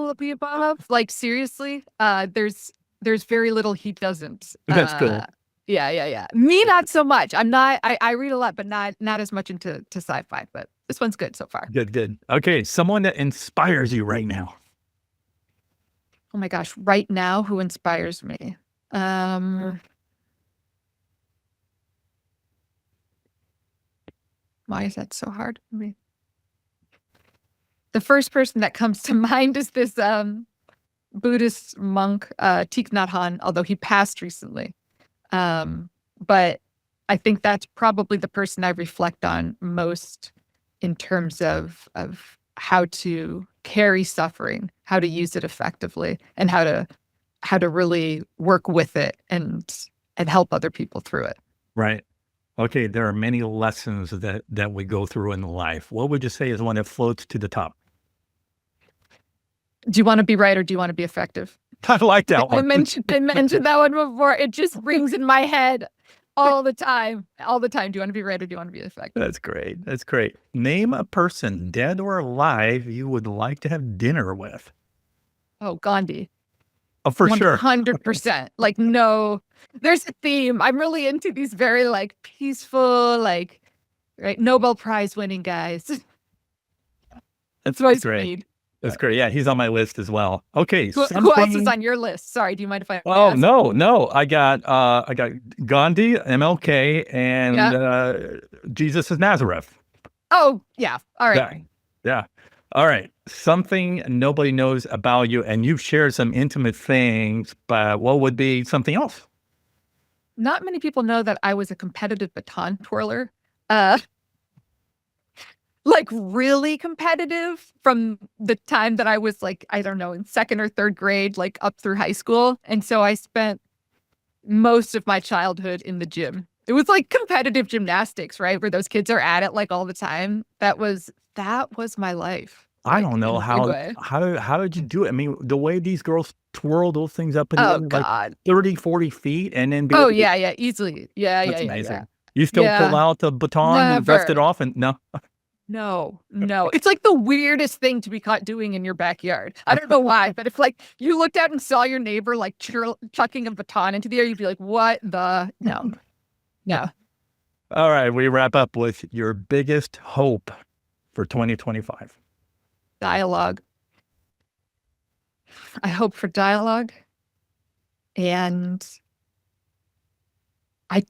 [SPEAKER 3] of the above. Like seriously, there's very little he doesn't.
[SPEAKER 2] That's cool.
[SPEAKER 3] Yeah. Me, not so much. I read a lot, but not as much into sci-fi. But this one's good so far.
[SPEAKER 2] Good. Okay, someone that inspires you right now.
[SPEAKER 3] Oh my gosh, right now, who inspires me? Why is that so hard for me? The first person that comes to mind is this Buddhist monk, Thich Nhat Hanh, although he passed recently. But I think that's probably the person I reflect on most in terms of how to carry suffering, how to use it effectively, and how to really work with it and help other people through it.
[SPEAKER 2] Right. Okay, there are many lessons that we go through in life. What would you say is one that floats to the top?
[SPEAKER 3] Do you want to be right or do you want to be effective?
[SPEAKER 2] I like that one.
[SPEAKER 3] I mentioned that one before. It just rings in my head all the time. All the time. Do you want to be right or do you want to be effective?
[SPEAKER 2] That's great. Name a person, dead or alive, you would like to have dinner with.
[SPEAKER 3] Oh, Gandhi.
[SPEAKER 2] Oh, for sure.
[SPEAKER 3] 100%. Like, no, there's a theme. I'm really into these very like peaceful, like, right, Nobel Prize winning guys.
[SPEAKER 2] That's
[SPEAKER 3] what I
[SPEAKER 2] great.
[SPEAKER 3] need.
[SPEAKER 2] That's great. Yeah, he's on my list as well. Okay.
[SPEAKER 3] Who else is on your list? Sorry, do you mind if I ask?
[SPEAKER 2] No. I got Gandhi, MLK, and Jesus of Nazareth.
[SPEAKER 3] Oh, yeah. All right.
[SPEAKER 2] Yeah. All right. Something nobody knows about you, and you've shared some intimate things, but what would be something else?
[SPEAKER 3] Not many people know that I was a competitive baton twirler. Like really competitive from the time that I was like, I don't know, in 2nd or 3rd grade, like up through high school. And so I spent most of my childhood in the gym. It was like competitive gymnastics, right? Where those kids are at it like all the time. That was my life.
[SPEAKER 2] I don't know how did you do it? I mean, the way these girls twirl those things up in like 30, 40 feet and then
[SPEAKER 3] easily. Yeah.
[SPEAKER 2] Amazing.
[SPEAKER 3] Yeah.
[SPEAKER 2] You still pull out the baton and dust it off and no.
[SPEAKER 3] No. It's like the weirdest thing to be caught doing in your backyard. I don't know why, but if like you looked out and saw your neighbor like chucking a baton into the air, you'd be like, what the? No.
[SPEAKER 2] All right. We wrap up with your biggest hope for 2025.
[SPEAKER 3] Dialogue. I hope for dialogue. And I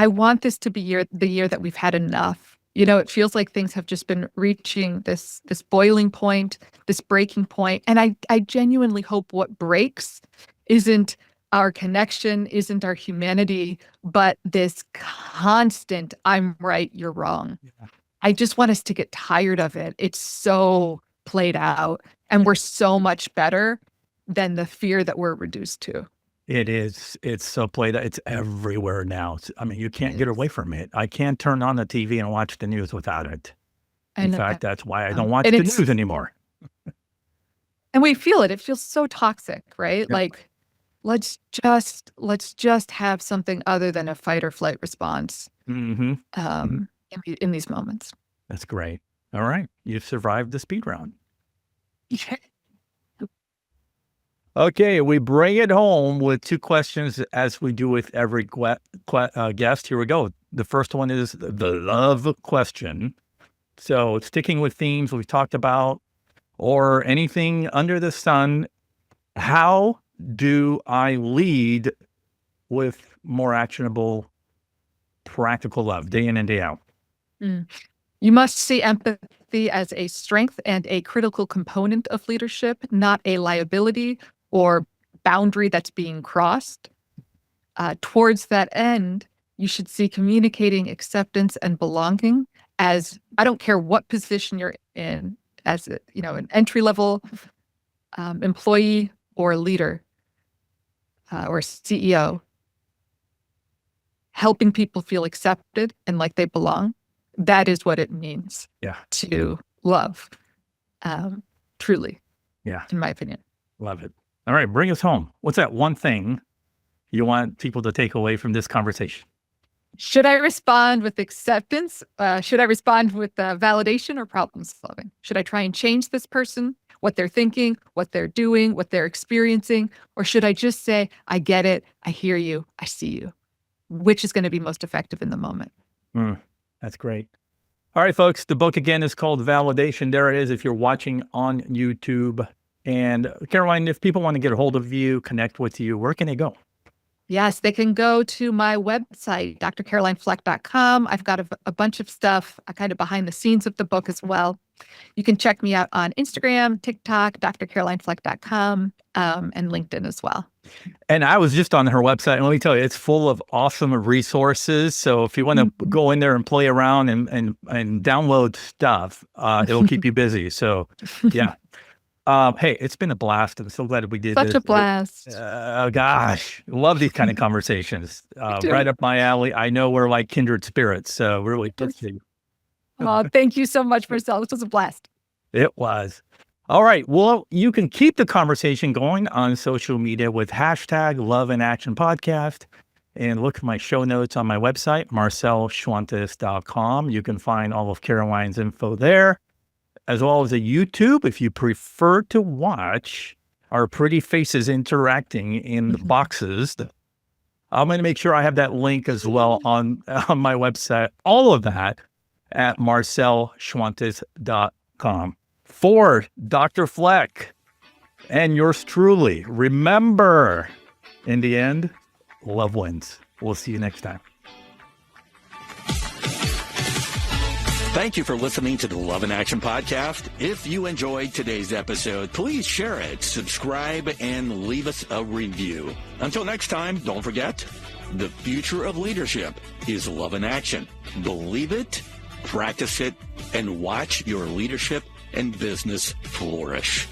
[SPEAKER 3] want this to be the year that we've had enough. You know, it feels like things have just been reaching this boiling point, this breaking point. And I genuinely hope what breaks isn't our connection, isn't our humanity, but this constant, I'm right, you're wrong. Yeah. I just want us to get tired of it. It's so played out and we're so much better than the fear that we're reduced to.
[SPEAKER 2] It is. It's so played out. It's everywhere now. I mean, you can't get away from it. I can't turn on the TV and watch the news without it. In fact, that's why I don't watch the news anymore.
[SPEAKER 3] And we feel it. It feels so toxic, right? Yep. Like, let's just have something other than a fight or flight response. In these moments.
[SPEAKER 2] That's great. All right. You've survived the speed round. Okay, we bring it home with 2 questions as we do with every guest. Here we go. The first one is the love question. So sticking with themes we've talked about or anything under the sun, how do I lead with more actionable, practical love day in and day out?
[SPEAKER 3] You must see empathy as a strength and a critical component of leadership, not a liability or boundary that's being crossed. towards that end, you should see communicating acceptance and belonging as, I don't care what position you're in, as an entry-level employee or leader or CEO, helping people feel accepted and like they belong. That is what it means to love, truly, in my opinion.
[SPEAKER 2] Love it. All right, bring us home. What's that one thing you want people to take away from this conversation?
[SPEAKER 3] Should I respond with acceptance? Should I respond with validation or problem solving? Should I try and change this person, what they're thinking, what they're doing, what they're experiencing? Or should I just say, I get it, I hear you, I see you? Which is going to be most effective in the moment?
[SPEAKER 2] That's great. All right, folks, the book again is called Validation. There it is if you're watching on YouTube. And Caroline, if people want to get a hold of you, connect with you, where can they go?
[SPEAKER 3] Yes, they can go to my website, drcarolinefleck.com. I've got a bunch of stuff kind of behind the scenes of the book as well. You can check me out on Instagram, TikTok, drcarolinefleck.com, and LinkedIn as well.
[SPEAKER 2] And I was just on her website, and let me tell you, it's full of awesome resources. So if you want to go in there and play around and download stuff, it'll keep you busy. So, yeah. Hey, it's been a blast. I'm so glad we did this.
[SPEAKER 3] Such a blast.
[SPEAKER 2] Gosh, love these kind of conversations. Right up my alley. I know we're like kindred spirits. So really good to see you.
[SPEAKER 3] Oh, thank you so much, Marcel. This was a blast.
[SPEAKER 2] It was. All right. Well, you can keep the conversation going on social media with hashtag Love in Action Podcast. And look at my show notes on my website, marcelschwantes.com. You can find all of Caroline's info there, as well as a YouTube if you prefer to watch our pretty faces interacting in the boxes. I'm going to make sure I have that link as well on my website. All of that at marcelschwantes.com. For Dr. Fleck and yours truly, remember, in the end, love wins. We'll see you next time.
[SPEAKER 4] Thank you for listening to the Love in Action podcast. If you enjoyed today's episode, please share it, subscribe, and leave us a review. Until next time, don't forget, the future of leadership is love in action. Believe it, practice it, and watch your leadership and business flourish.